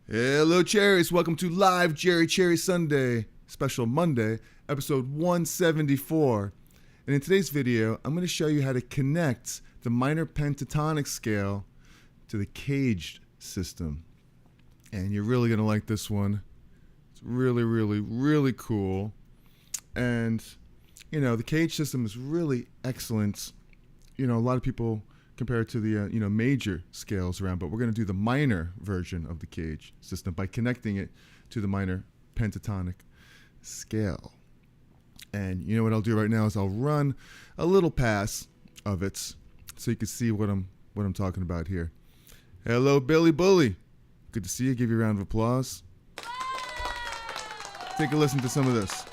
Hello, Cherries. Welcome to Live Cherry Sunday, Special Monday, episode 174. And in today's video, I'm going to show you how to connect the minor pentatonic scale to the CAGED system. And you're really going to like this one. It's really cool. And, you know, the CAGED system is really excellent. You know, a lot of people compare it to the major scales around, but we're going to do the minor version of the CAGED system by connecting it to the minor pentatonic scale. And you know what I'll do right now is I'll run a little pass of it so you can see what I'm talking about here. Hello, Billy Bully. Good to see you. Give you a round of applause. Take a listen to some of this.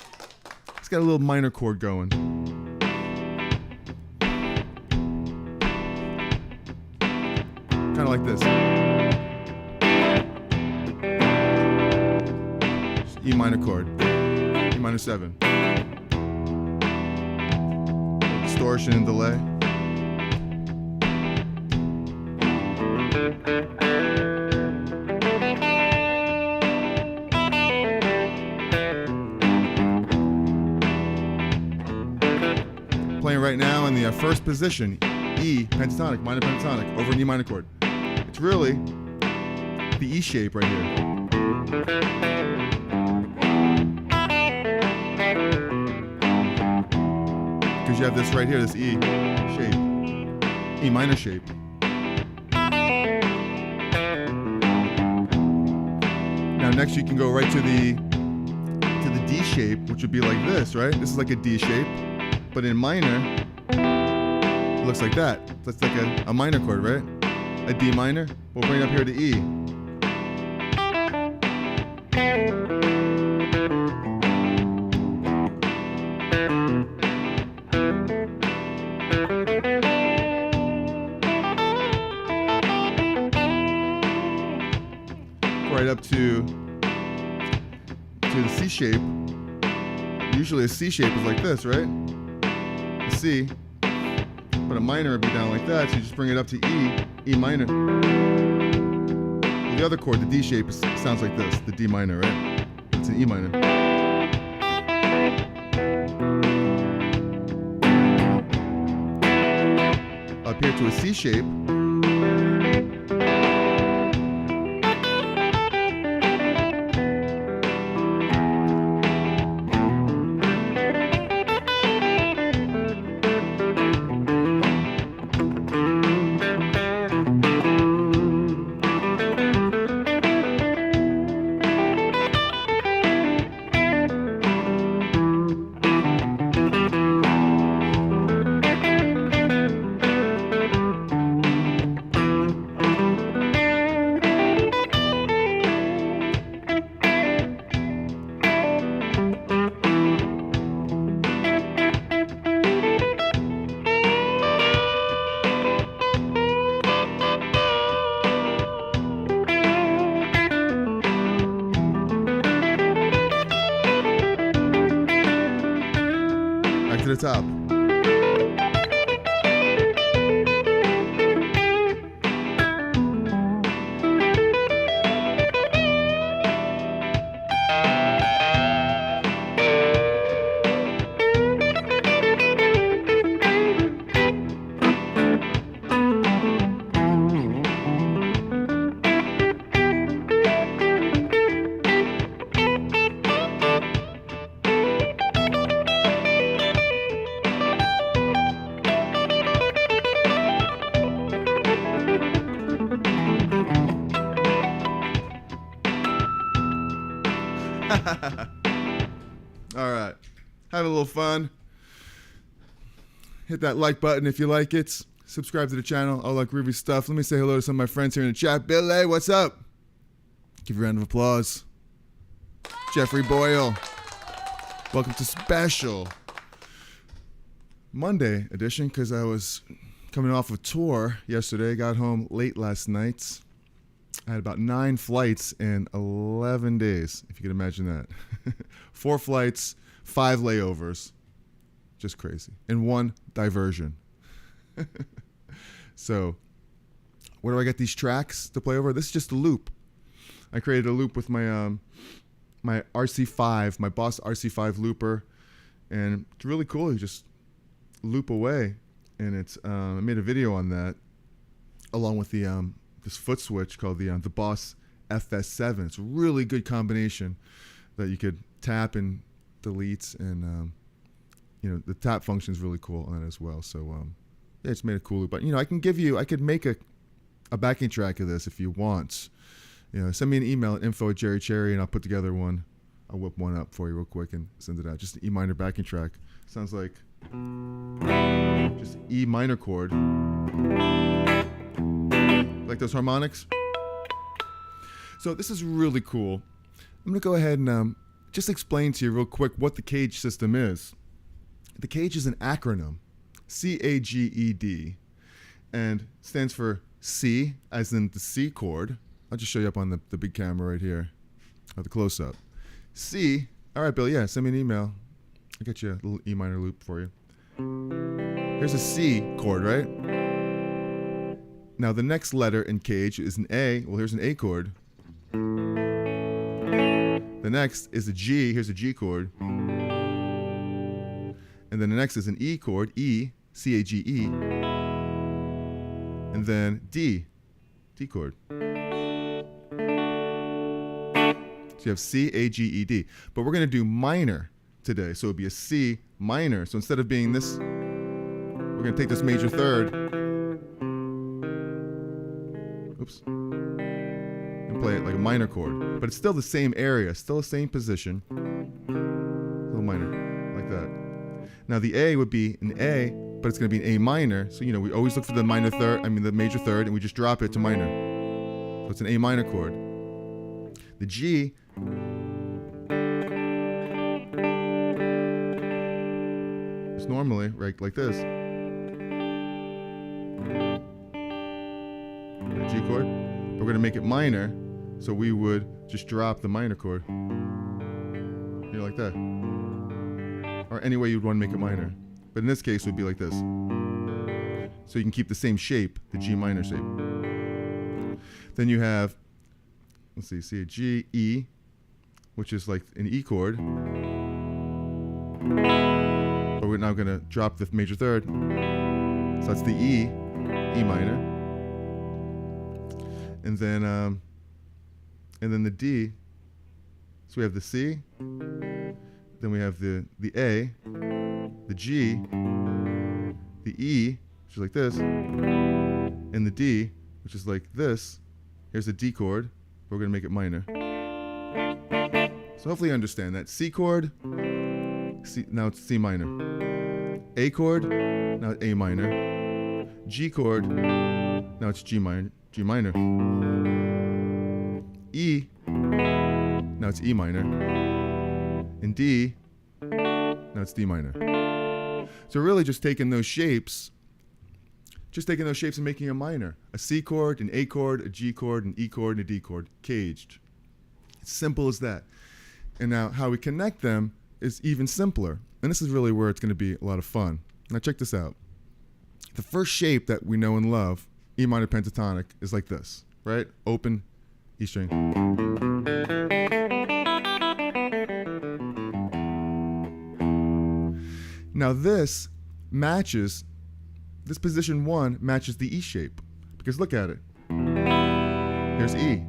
It's got a little minor chord going. Kind of like this. E minor chord. E minor 7. Distortion and delay. Playing right now in the first position, E pentatonic, minor pentatonic, over an E minor chord. It's really the E shape right here. Because you have this right here, this E shape, E minor shape. Now next you can go right to the D shape, which would be like this, right? This is like a D shape, but in minor, it looks like that. That's like a minor chord, right? A D minor. We'll bring it up here to E. Right up to the C shape. Usually a C shape is like this, right? A C. But a minor would be down like that, so you just bring it up to E, E minor. The other chord, the D shape, sounds like this, the D minor, right? It's an E minor. Up here to a C shape. To the top. All right, have a little fun. Hit that like button if you like it. Subscribe to the channel. All that groovy stuff. Let me say hello to some of my friends here in the chat. Billy, what's up? Give you a round of applause. Jeffrey Boyle. Welcome to special Monday edition, because I was coming off a tour yesterday. Got home late last night. I had about 9 flights in 11 days, if you can imagine that. 4 flights, 5 layovers. Just crazy. And 1 diversion. So, where do I get these tracks to play over? This is just a loop I created a loop with my my RC5, my Boss RC5 looper, and it's really cool. You just loop away, and it's I made a video on that along with the this foot switch called the Boss FS7. It's a really good combination that you could tap and delete, and you know, the tap function is really cool on that as well. So yeah, it's made a cool loop. But you know, I could make a backing track of this if you want. You know, send me an email at info@cherry, and I'll put together one. I'll whip one up for you real quick and send it out. Just an E minor backing track. Sounds like just E minor chord. Like those harmonics. So this is really cool. I'm gonna go ahead and just explain to you real quick what the CAGED system is. The CAGED is an acronym, CAGED, and stands for C, as in the C chord. I'll just show you up on the big camera right here, or the close-up. C, all right, Bill, yeah, send me an email. I'll get you a little E minor loop for you. Here's a C chord, right? Now the next letter in CAGED is an A. Well, here's an A chord. The next is a G. Here's a G chord. And then the next is an E chord, E, C-A-G-E. And then D, D chord. So you have C-A-G-E-D. But we're going to do minor today. So it would be a C minor. So instead of being this, we're going to take this major third. Oops. And play it like a minor chord. But it's still the same area, still the same position. A little minor, like that. Now the A would be an A, but it's going to be an A minor. So, you know, we always look for the the major third, and we just drop it to minor. So it's an A minor chord. The G is normally right like this. The G chord. But we're going to make it minor, so we would just drop the minor chord. Here like that. Or any way you'd want to make it minor. But in this case, it would be like this. So you can keep the same shape, the G minor shape. Then you have, let's see a G, E, which is like an E chord. But we're now going to drop the major third. So that's the E, E minor. And then the D. So we have the C. Then we have the A, the G, the E, which is like this, and the D, which is like this. Here's the D chord. We're going to make it minor. So hopefully you understand that. C chord, C, now it's C minor. A chord, now it's A minor. G chord, now it's G minor. E, now it's E minor. And D, now it's D minor. So really just taking those shapes and making a minor. A C chord, an A chord, a G chord, an E chord, and a D chord. CAGED. It's simple as that. And now how we connect them is even simpler. And this is really where it's going to be a lot of fun. Now check this out. The first shape that we know and love, E minor pentatonic, is like this, right? Open E string. Now this position 1 matches the E shape, because look at it. Here's E.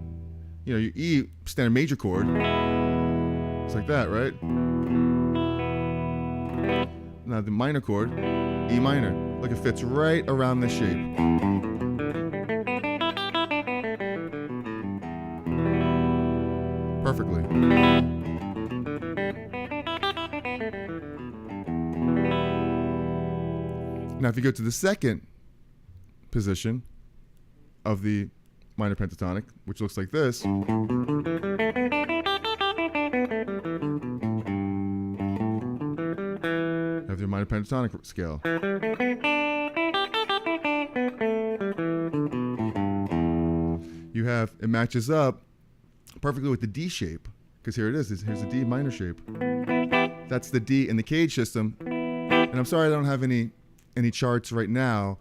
You know, your E, standard major chord. It's like that, right? Now the minor chord, E minor. Look, it fits right around this shape. Perfectly. Now, if you go to the second position of the minor pentatonic, which looks like this, you have your minor pentatonic scale. You have, it matches up perfectly with the D shape, because here it is. Here's the D minor shape. That's the D in the CAGED system. And I'm sorry I don't have any charts right now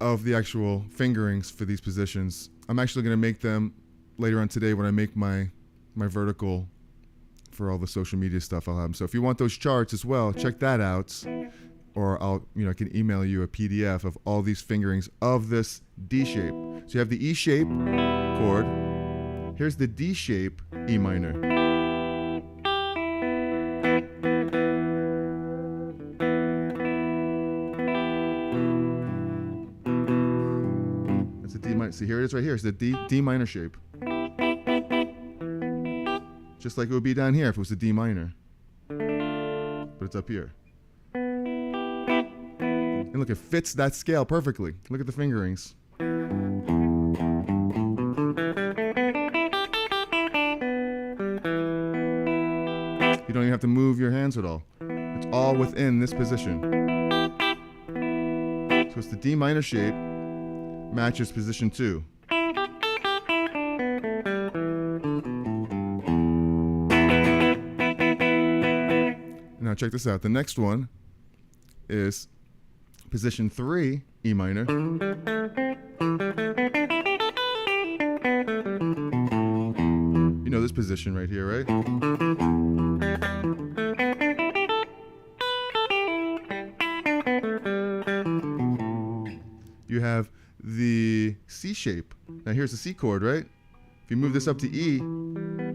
of the actual fingerings for these positions. I'm actually going to make them later on today when I make my vertical for all the social media stuff, I'll have them. So if you want those charts as well, check that out. Or I can email you a PDF of all these fingerings of this D shape. So you have the E shape chord. Here's the D shape E minor. That's a D minor. See, here it is right here. It's the D minor shape. Just like it would be down here if it was a D minor. But it's up here. And look, it fits that scale perfectly. Look at the fingerings. You don't even have to move your hands at all. It's all within this position. So it's the D minor shape, matches position 2. Now check this out. The next one is position 3, E minor. You know this position right here, right? You have the C shape. Now here's the C chord, right? If you move this up to E,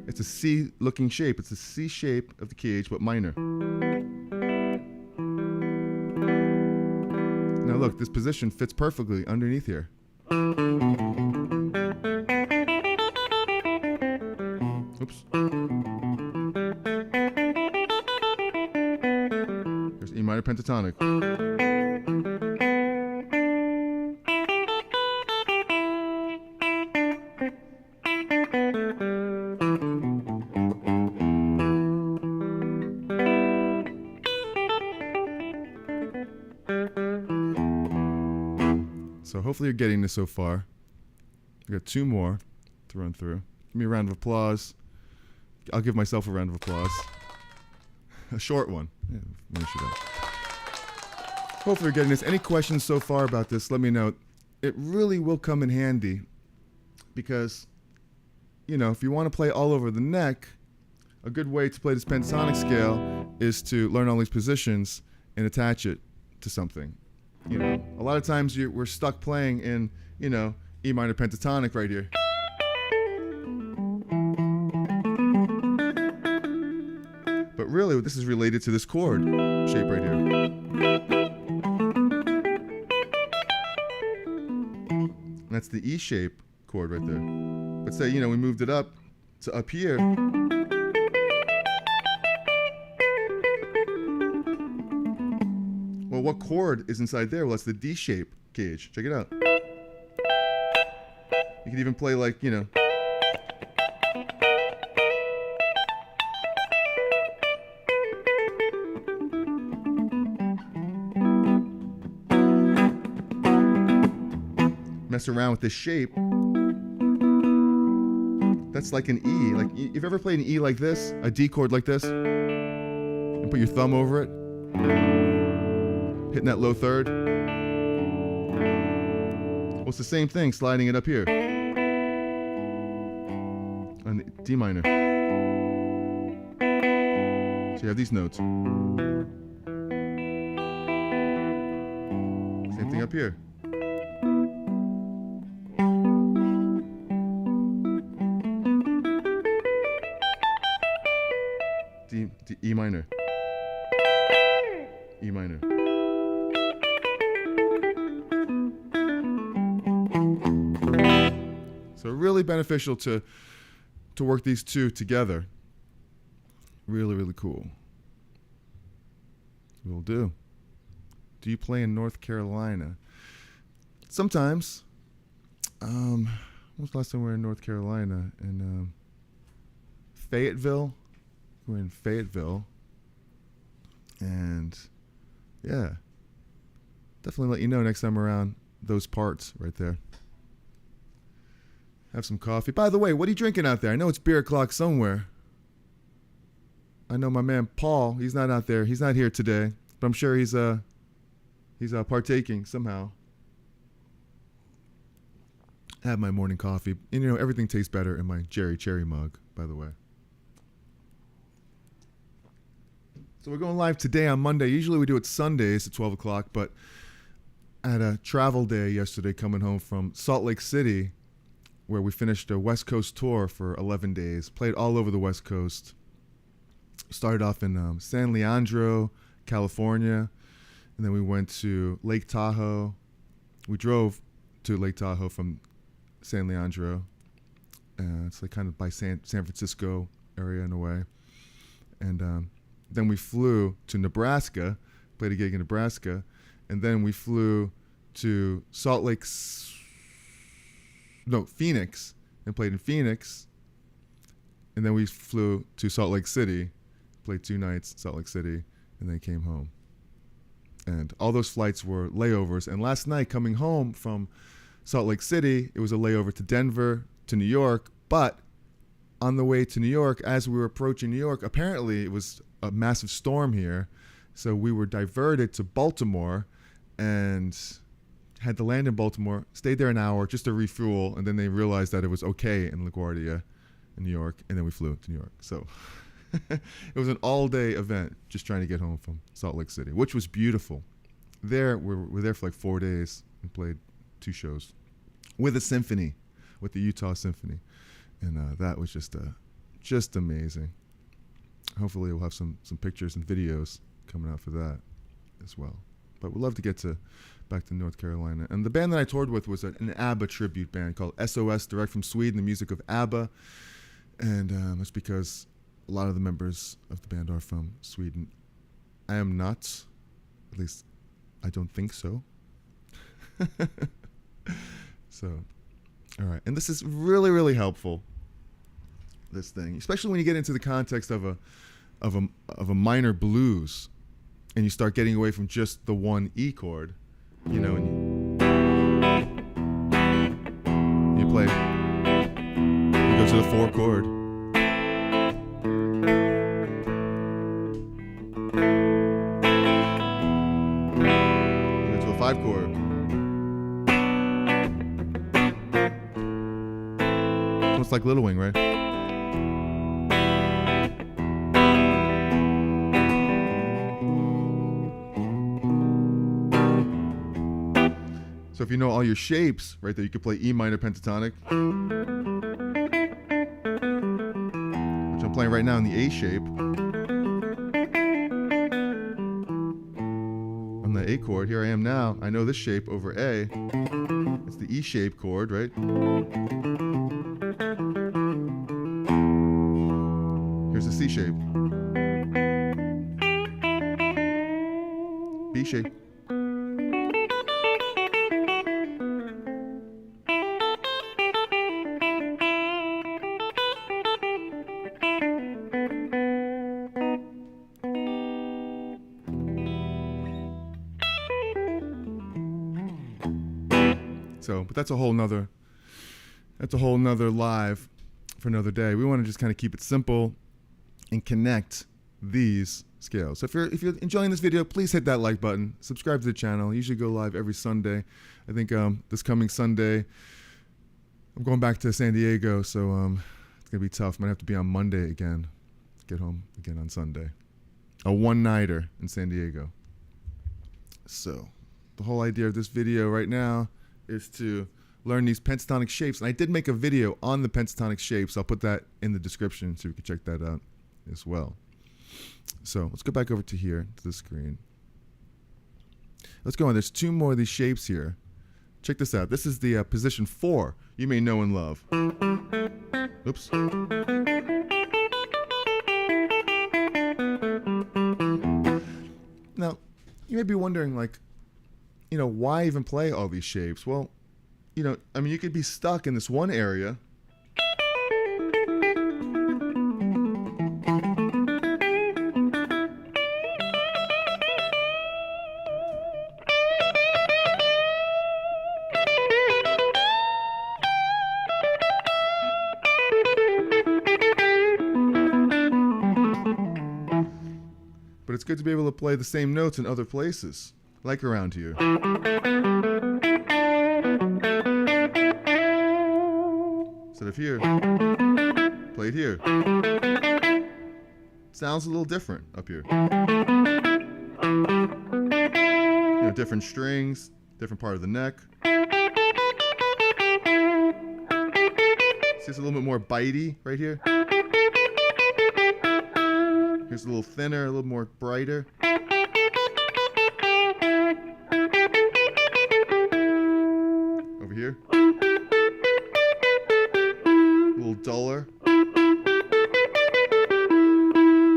it's a C-looking shape. It's a C shape of the CAGED, but minor. Now look, this position fits perfectly underneath here. Oops. There's E minor pentatonic. So hopefully you're getting this so far. I got 2 more to run through. Give me a round of applause. I'll give myself a round of applause. A short one. Yeah, finish it up. Hopefully you're getting this. Any questions so far about this, let me know. It really will come in handy because, if you want to play all over the neck, a good way to play this pentatonic scale is to learn all these positions and attach it to something. A lot of times we're stuck playing in, E minor pentatonic right here. But really, this is related to this chord shape right here. And that's the E shape chord right there. But say, we moved it up to up here. Well, what chord is inside there? Well, it's the D shape CAGED. Check it out. You can even play like, mess around with this shape. That's like an E. Like, you've ever played an E like this? A D chord like this? And put your thumb over it? Hitting that low third. Well, it's the same thing, sliding it up here. On the D minor. So you have these notes. Same thing up here. E minor. E minor. So really beneficial to work these two together. Really, really cool. Will do. Do you play in North Carolina? Sometimes. When was the last time we were in North Carolina? In Fayetteville. We're in Fayetteville. And yeah. Definitely let you know next time around those parts right there. Have some coffee. By the way, what are you drinking out there? I know it's beer o'clock somewhere. I know my man Paul, he's not out there. He's not here today, but I'm sure he's partaking somehow. have my morning coffee. And, you know, everything tastes better in my Cherry mug, by the way. So we're going live today on Monday. Usually we do it Sundays at 12 o'clock, but I had a travel day yesterday coming home from Salt Lake City, where we finished a West Coast tour for 11 days, played all over the West Coast. Started off in San Leandro, California, and then we went to Lake Tahoe. We drove to Lake Tahoe from San Leandro. It's like kind of by San Francisco area in a way. And then we flew to Nebraska, played a gig in Nebraska, and then we flew to Phoenix, and played in Phoenix, and then we flew to Salt Lake City, played 2 nights in Salt Lake City, and then came home. And all those flights were layovers, and last night coming home from Salt Lake City, it was a layover to Denver, to New York, but on the way to New York, as we were approaching New York, apparently it was a massive storm here, so we were diverted to Baltimore and had to land in Baltimore, stayed there an hour just to refuel, and then they realized that it was okay in LaGuardia in New York, and then we flew to New York. So it was an all-day event just trying to get home from Salt Lake City, which was beautiful. There, we were there for like 4 days and played 2 shows with a symphony, with the Utah Symphony, and that was just amazing. Hopefully we'll have some pictures and videos coming out for that as well. But we'd love to get back to North Carolina. And the band that I toured with was an ABBA tribute band called SOS, direct from Sweden, the music of ABBA. And that's because a lot of the members of the band are from Sweden. I am not, at least I don't think so. So, all right. And this is really, really helpful, this thing, especially when you get into the context of a minor blues, and you start getting away from just the one E chord, you know, and you play, you go to the 4 chord, you go to a 5 chord, almost like Little Wing, right? So if you know all your shapes, right there, you could play E minor pentatonic, which I'm playing right now in the A shape. On the A chord, here I am now. I know this shape over A. It's the E shape chord, right? Here's the C shape. B shape. So, but that's a whole nother live for another day. We want to just kind of keep it simple and connect these scales. So if you're enjoying this video, please hit that like button, subscribe to the channel. I usually go live every Sunday. I think this coming Sunday I'm going back to San Diego, so it's gonna be tough. Might have to be on Monday again. Get home again on Sunday. A one-nighter in San Diego. So the whole idea of this video right now is to learn these pentatonic shapes. And I did make a video on the pentatonic shapes. I'll put that in the description so you can check that out as well. So let's go back over to here, to the screen. Let's go on. There's 2 more of these shapes here. Check this out. This is the position 4 you may know and love. Oops. Now, you may be wondering, like, why even play all these shapes? Well, I mean, you could be stuck in this one area. But it's good to be able to play the same notes in other places, like around here. Instead of here, play it here. Sounds a little different up here. You know, different strings, different part of the neck. See, it's a little bit more bitey right here. Here's a little thinner, a little more brighter. Over here, a little duller, a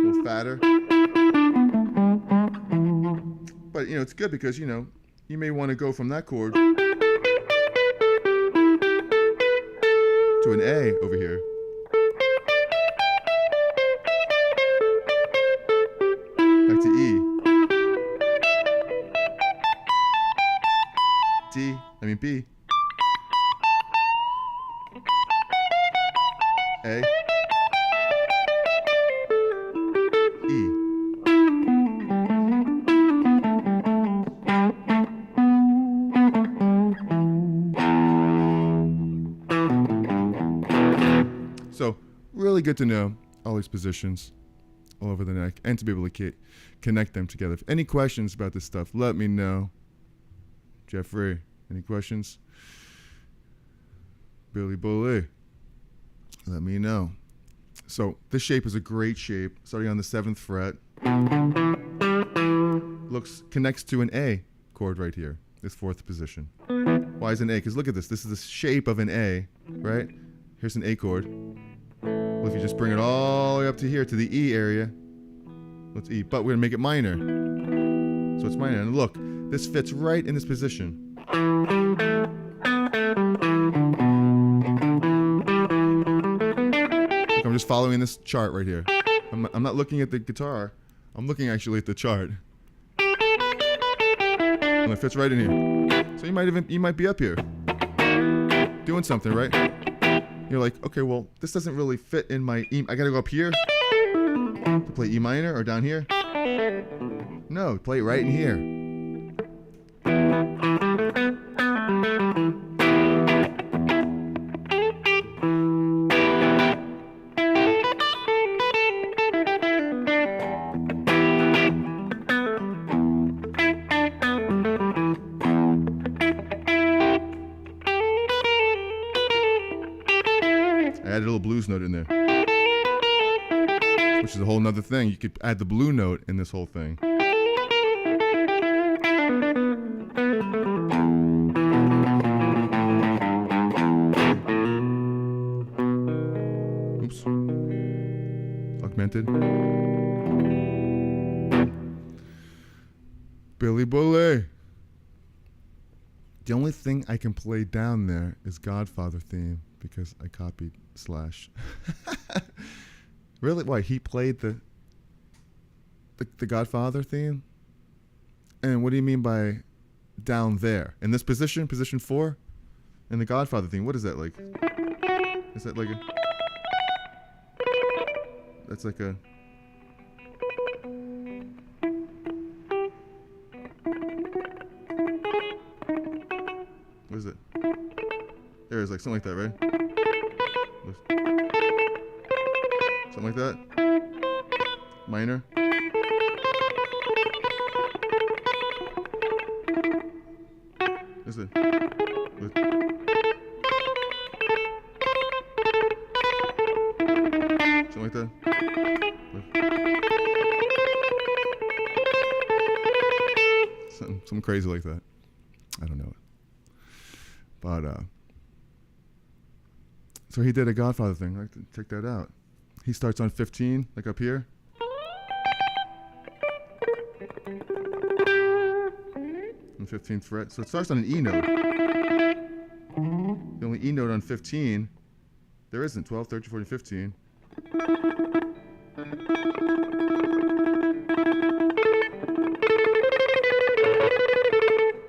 little fatter. But, you know, it's good because, you know, you may want to go from that chord to an A over here. Back to E. B. A. E. So, really good to know all these positions all over the neck and to be able to connect them together. If any questions about this stuff, let me know. Jeffrey, any questions? Billy Bully, let me know. So this shape is a great shape, starting on the 7th fret. Connects to an A chord right here, this 4th position. Why is an A? Because look at this. This is the shape of an A, right? Here's an A chord. Well, if you just bring it all the way up to here, to the E area, let's E, but we're going to make it minor. So it's minor. And look, this fits right in this position. Look, I'm just following this chart right here. I'm not looking at the guitar. I'm looking actually at the chart. And it fits right in here. So you might be up here doing something, right? You're like, okay, well, this doesn't really fit in my E. I gotta go up here to play E minor, or down here. No, play it right in here. I added a little blues note in there, which is a whole nother thing. You could add the blue note in this whole thing. Oops. Augmented. Billy Bully. The only thing I can play down there is Godfather theme because I copied Slash. Really? Why? He played the Godfather theme? And what do you mean by down there? In this position? Position 4? In the Godfather theme? What is that like? Is that like a... That's like a... What is it? There is like something like that, right? Something like that. Minor. Is it? Something like that. Something crazy like that. I don't know it. But, so he did a Godfather thing. I'd like to check that out. He starts on 15, like up here. On 15th fret. So it starts on an E note. The only E note on 15, there isn't. 12, 13, 14, 15.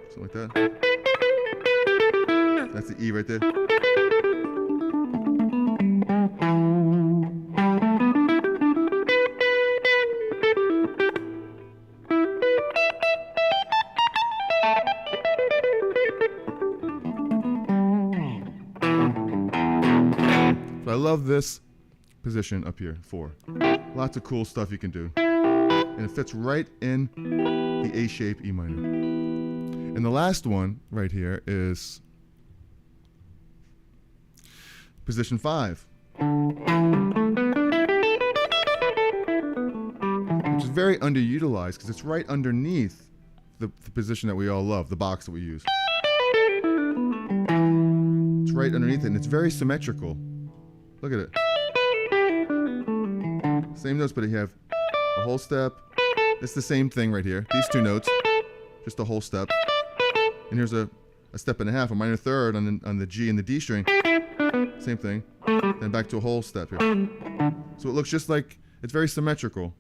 Something like that. That's the E right there. So I love this position up here, 4. Lots of cool stuff you can do. And it fits right in the A shape E minor. And the last one right here is position 5. Which is very underutilized because it's right underneath the position that we all love, the box that we use. It's right underneath it, and it's very symmetrical. Look at it. Same notes, but you have a whole step. It's the same thing right here. These 2 notes, just a whole step. And here's a step and a half, a minor third on the G and the D string. Same thing. Then back to a whole step here. So it looks just like, it's very symmetrical.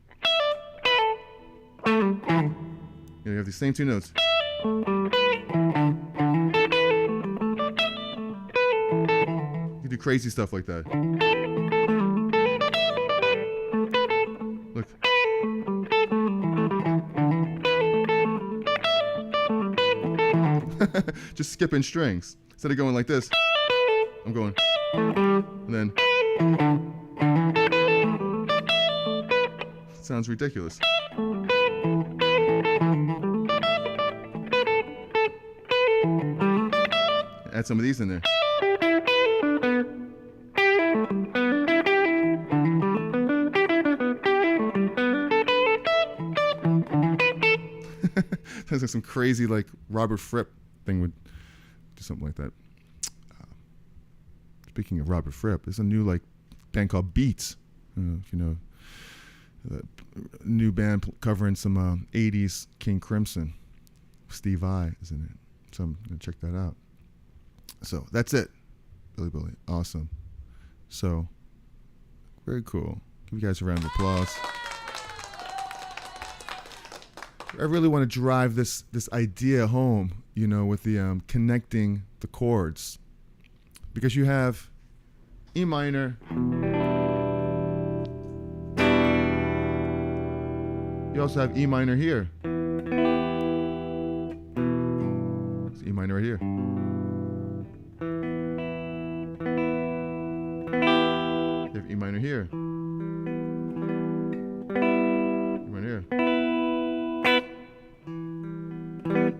You have these same 2 notes. You do crazy stuff like that. Look. Just skipping strings. Instead of going like this, I'm going. And then. It sounds ridiculous. Add some of these in there. Sounds like some crazy, like Robert Fripp thing would do something like that. Speaking of Robert Fripp, there's a new like band called Beats. If you know, a new band covering some 80s King Crimson. Steve Vai is in it, so I'm gonna check that out. So that's it, Billy. Awesome. So very cool. Give you guys a round of applause. I really want to drive this idea home, you know, with the connecting the chords, because you have E minor. You also have E minor here. It's E minor right here. You have E minor here. E minor here.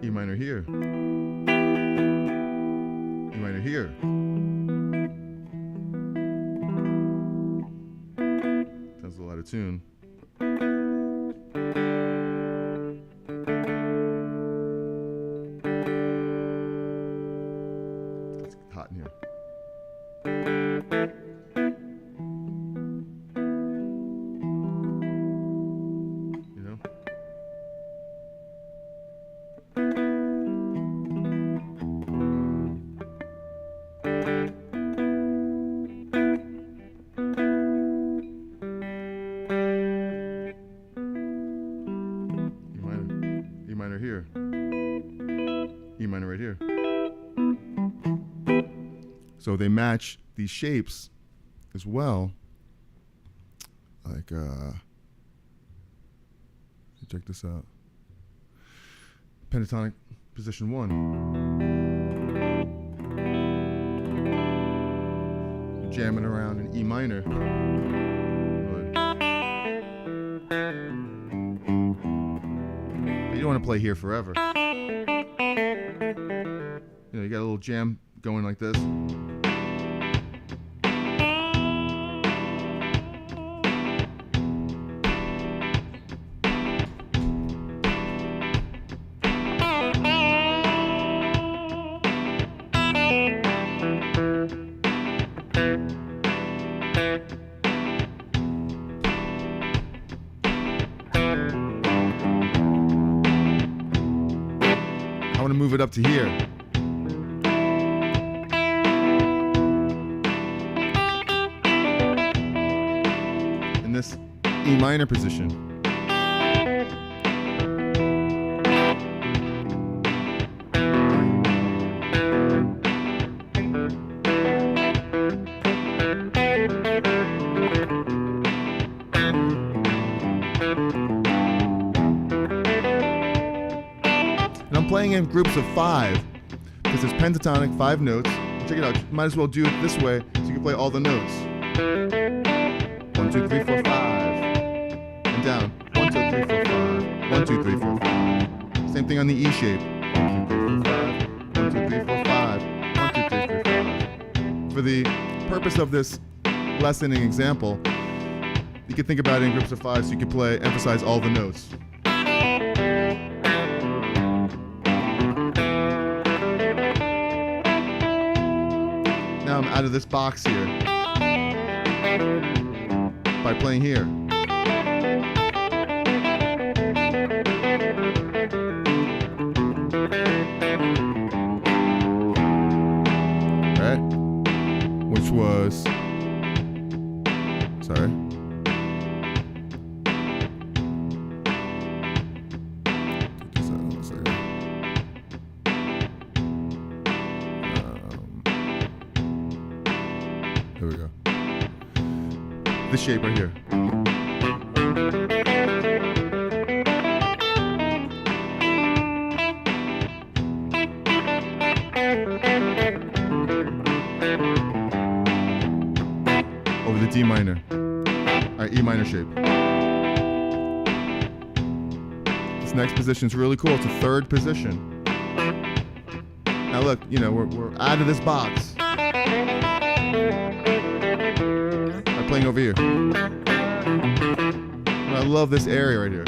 E minor here. E minor here. Sounds a lot of tune. It's hot in here. E minor here, E minor right here. So they match these shapes as well. Like, check this out. Pentatonic position 1. You're jamming around in E minor. You don't want to play here forever. You know, you got a little jam going like this. I want to move it up to here. In this E minor position. And I'm playing in groups of 5 because it's pentatonic, 5 notes. Check it out. You might as well do it this way so you can play all the notes. 1, 2, 3, 4, 5. And down. 1, 2, 3, 4, 5. 1, 2, 3, 4, 5. Same thing on the E shape. 1, 2, 3, 4, 5. 1, 2, 3, 4, 5. 1, 2, 3, 4, 5. For the purpose of this lesson and example, you can think about it in groups of 5, so you can emphasize all the notes. Now I'm out of this box here by playing here. Right? Which was, sorry. Here we go. This shape right here. Over the D minor. E minor shape. This next position is really cool. It's a third position. Now look, you know, we're out of this box. By playing over here. And I love this area right here.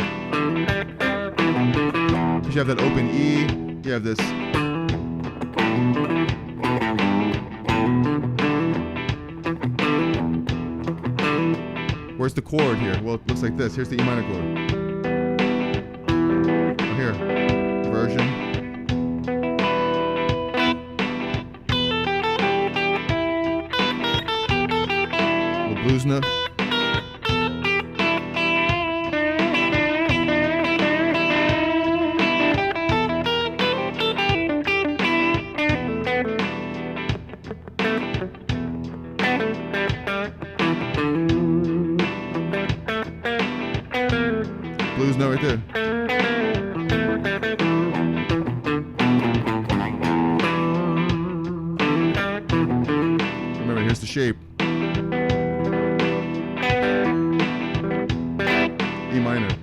Because you have that open E, you have this. Where's the chord here? Well, it looks like this. Here's the E minor chord. Oh, here. Version. Blues note. Blues note right there. Remember, here's the shape. E minor.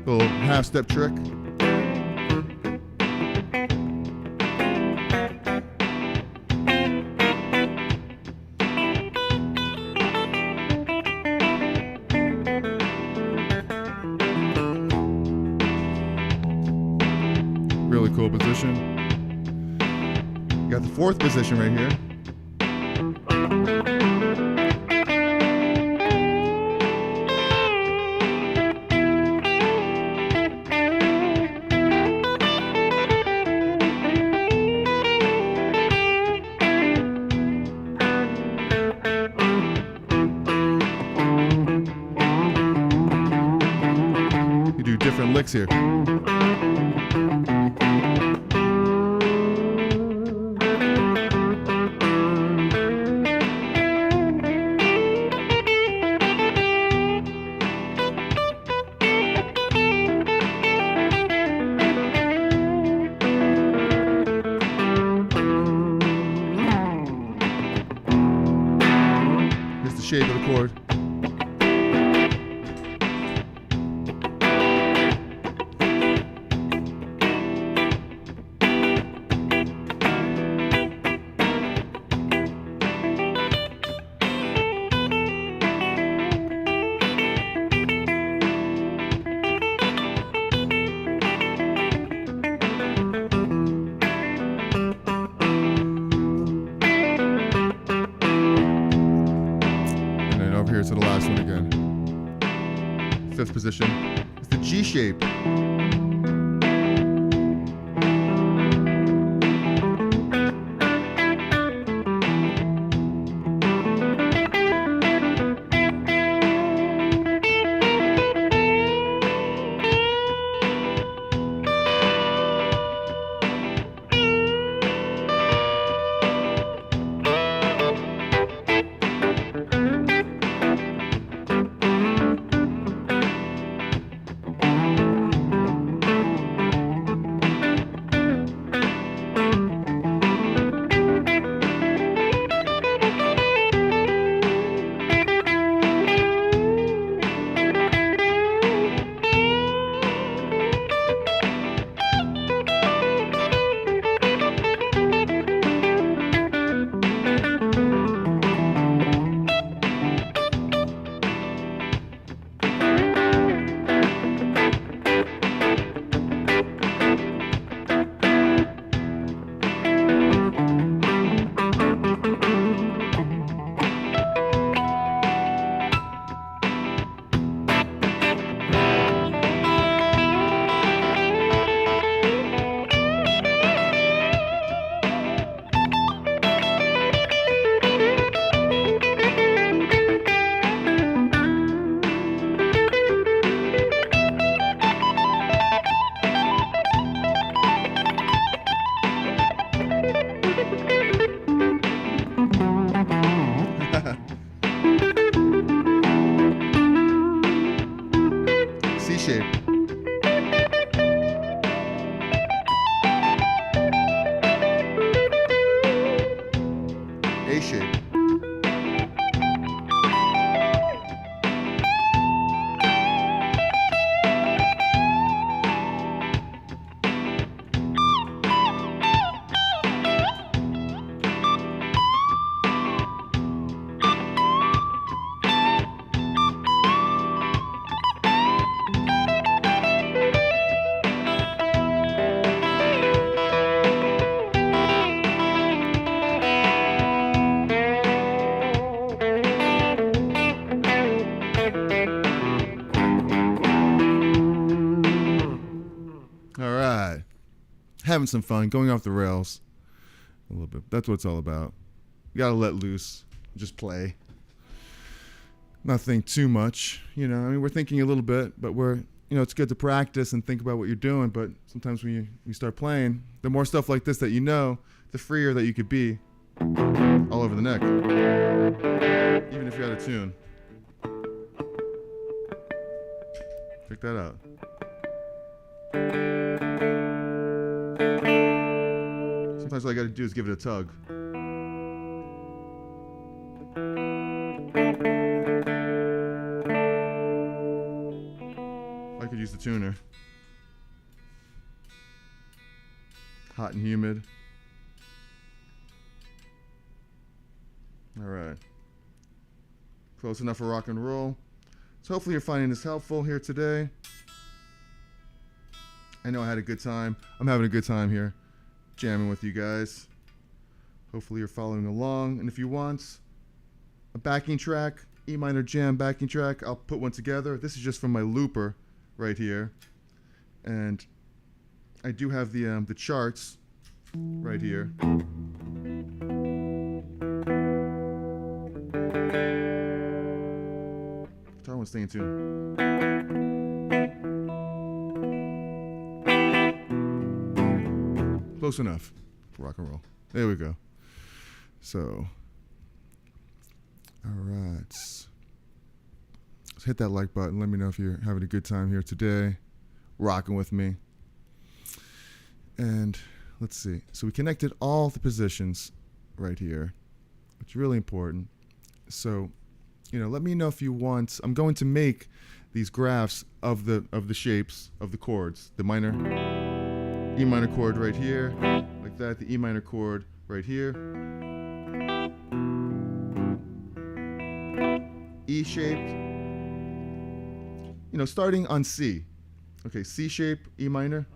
Little half-step trick. Really cool position. You got the fourth position right here. You do different licks here. Here's the shape of the chord. Here to the last one again. Fifth position. It's the G shape. having some fun, going off the rails a little bit. That's what it's all about. You gotta let loose, just play. Not think too much, you know. I mean, we're thinking a little bit, but it's good to practice and think about what you're doing. But sometimes when you start playing, the more stuff like this that you know, the freer that you could be all over the neck, even if you're out of tune. Check that out. Sometimes all I gotta do is give it a tug. I could use the tuner. Hot and humid. All right. Close enough for rock and roll. So hopefully you're finding this helpful here today. I know I had a good time. I'm having a good time here, jamming with you guys. Hopefully you're following along. And if you want a backing track, E minor jam backing track, I'll put one together. This is just from my looper right here. And I do have the charts right here. Guitar won't stay in tune. Close enough for rock and roll. There we go. So, all right. Let's hit that like button. Let me know if you're having a good time here today, rocking with me. And let's see. So we connected all the positions right here, which is really important. So, let me know if you want. I'm going to make these graphs of the shapes of the chords. The minor, E minor chord right here, like that. The E minor chord right here. E shaped. Starting on C. Okay, C shape, E minor.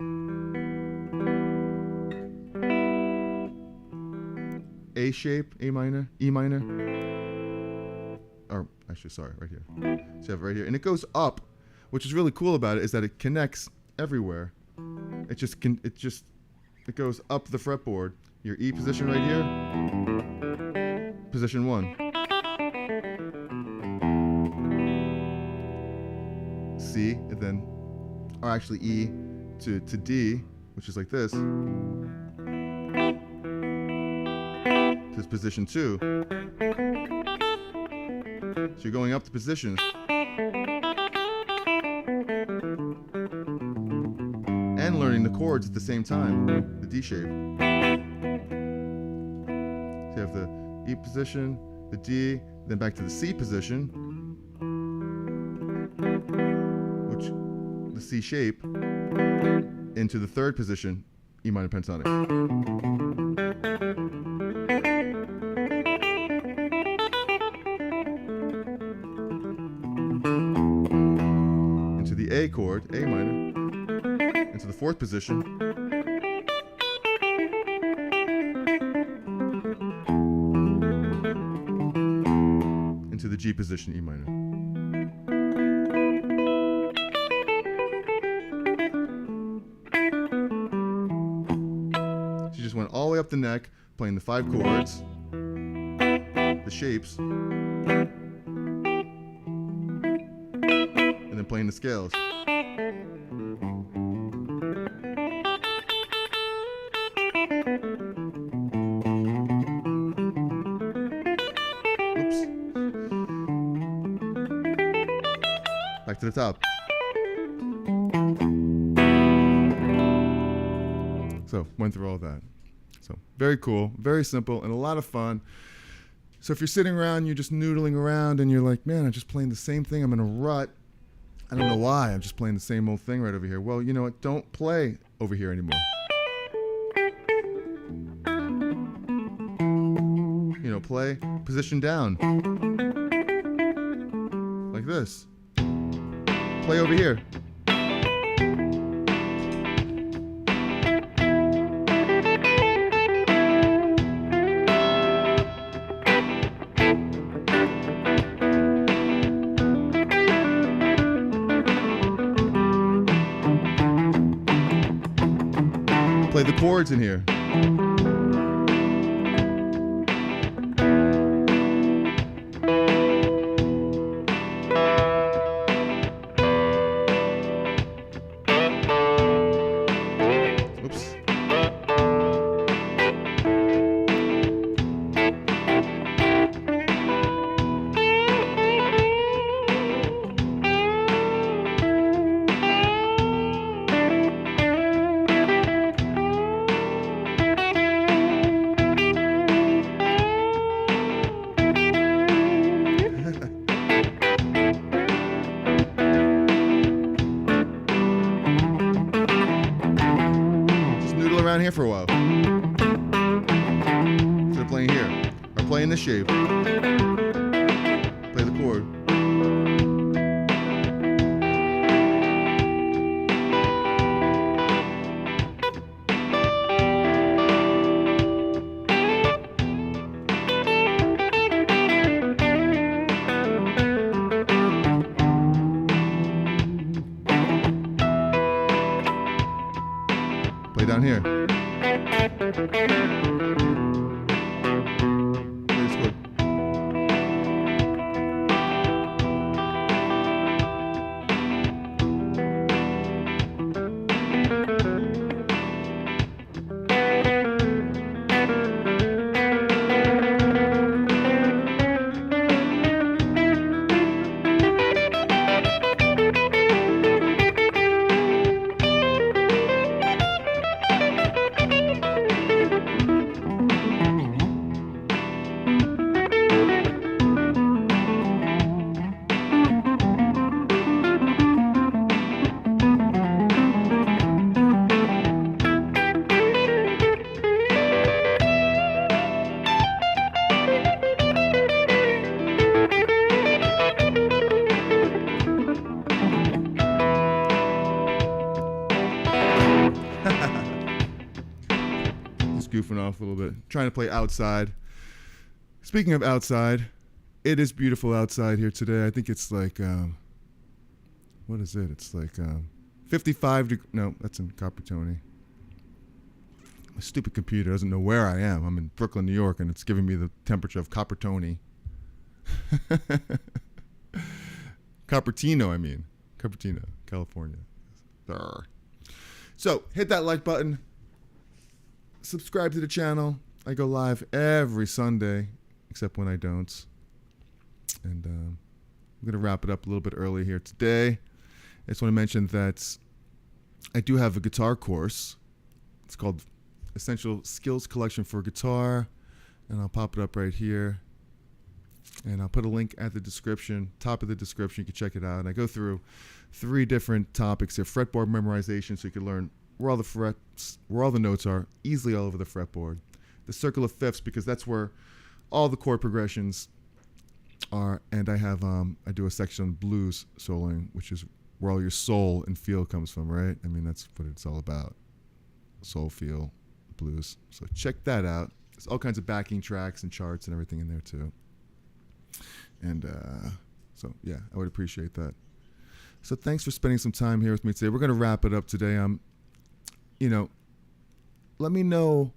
A shape, A minor, E minor. Or actually, sorry, right here. So you have it right here, and it goes up. Which is really cool about it is that it connects everywhere. It goes up the fretboard. Your E position right here, position 1. C, and then, or actually E to D, which is like this. This is position 2. So you're going up the positions. And learning the chords at the same time, the D shape. So you have the E position, the D, then back to the C position, which the C shape, into the 3rd position, E minor pentatonic. Into the A chord, A minor, into the 4th position, into the G position, E minor. She just went all the way up the neck, playing the 5 chords, the shapes, and then playing the scales. Back to the top. So, went through all that. So, very cool, very simple, and a lot of fun. So if you're sitting around, you're just noodling around, and you're like, man, I'm just playing the same thing. I'm in a rut. I don't know why. I'm just playing the same old thing right over here. Well, you know what? Don't play over here anymore. Play position down. Like this. Play over here. Play play the chords in here. Oops. Around here for a while. Instead of playing here, or playing this shape, play the chord. Play down here. Play this chord. Just goofing off a little bit, trying to play outside. Speaking of outside, it is beautiful outside here today. I think it's like, what is it? It's like 55 degrees. No, that's in Coppertone. My stupid computer doesn't know where I am. I'm in Brooklyn, New York, and it's giving me the temperature of Coppertone. Cupertino, I mean. Cupertino, California. Arr. So, hit that like button. Subscribe to the channel. I go live every Sunday, except when I don't. And I'm going to wrap it up a little bit early here today. I just want to mention that I do have a guitar course. It's called Essential Skills Collection for Guitar. And I'll pop it up right here. And I'll put a link at the description, top of the description. You can check it out. And I go through 3 different topics here. Fretboard memorization, so you can learn where all the frets, where all the notes are, easily all over the fretboard. The circle of fifths, because that's where all the chord progressions are. And I have, I do a section on blues soloing, which is where all your soul and feel comes from, right? I mean, that's what it's all about. Soul, feel, blues. So check that out. There's all kinds of backing tracks and charts and everything in there too. And so, yeah, I would appreciate that. So thanks for spending some time here with me today. We're going to wrap it up today. Let me know,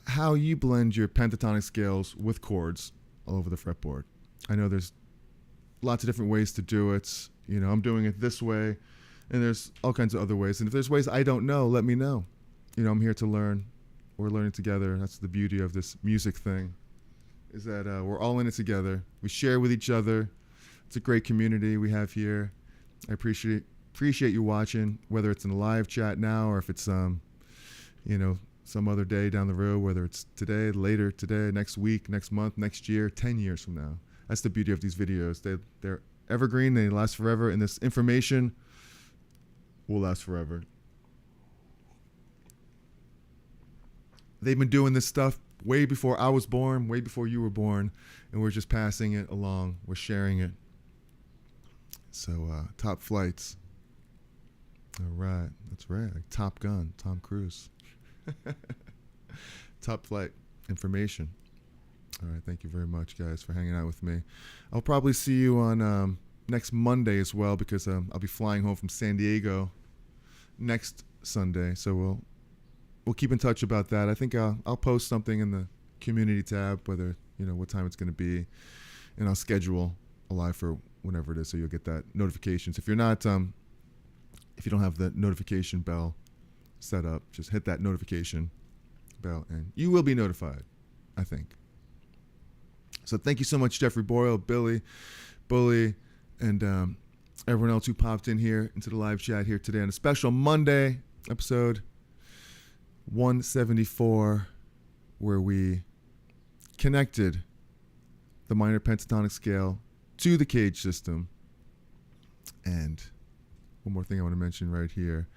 how you blend your pentatonic scales with chords all over the fretboard. I know there's lots of different ways to do it. I'm doing it this way, and there's all kinds of other ways. And if there's ways I don't know, let me know. I'm here to learn. We're learning together. That's the beauty of this music thing, is that we're all in it together. We share with each other. It's a great community we have here. I appreciate you watching, whether it's in a live chat now or if it's some other day down the road, whether it's today, later today, next week, next month, next year, 10 years from now. That's the beauty of these videos. They're evergreen. They last forever, and this information will last forever. They've been doing this stuff way before I was born, way before you were born, and we're just passing it along. We're sharing it. So, top flights. All right. That's right. Like Top Gun, Tom Cruise. Top flight information. All right. Thank you very much, guys, for hanging out with me. I'll probably see you on next Monday as well, because I'll be flying home from San Diego next Sunday. So we'll we'll keep in touch about that. I think I'll post something in the community tab, whether, what time it's going to be, and I'll schedule a live for whenever it is, so you'll get that notifications. If you're not, if you don't have the notification bell set up, just hit that notification bell, and you will be notified, I think. So thank you so much, Jeffrey Boyle, Billy, Bully, and everyone else who popped in here into the live chat here today on a special Monday episode 174, where we connected the minor pentatonic scale to the CAGED system. And one more thing I want to mention right here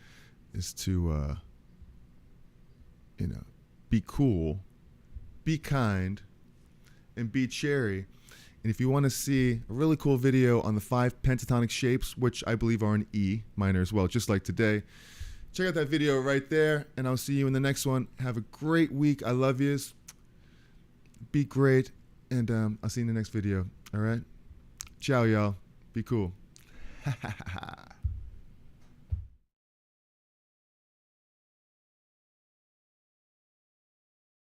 is to, be cool, be kind, and be cherry. And if you want to see a really cool video on the 5 pentatonic shapes, which I believe are in E minor as well, just like today, check out that video right there, and I'll see you in the next one. Have a great week. I love yous. Be great, and I'll see you in the next video. All right? Ciao, y'all. Be cool.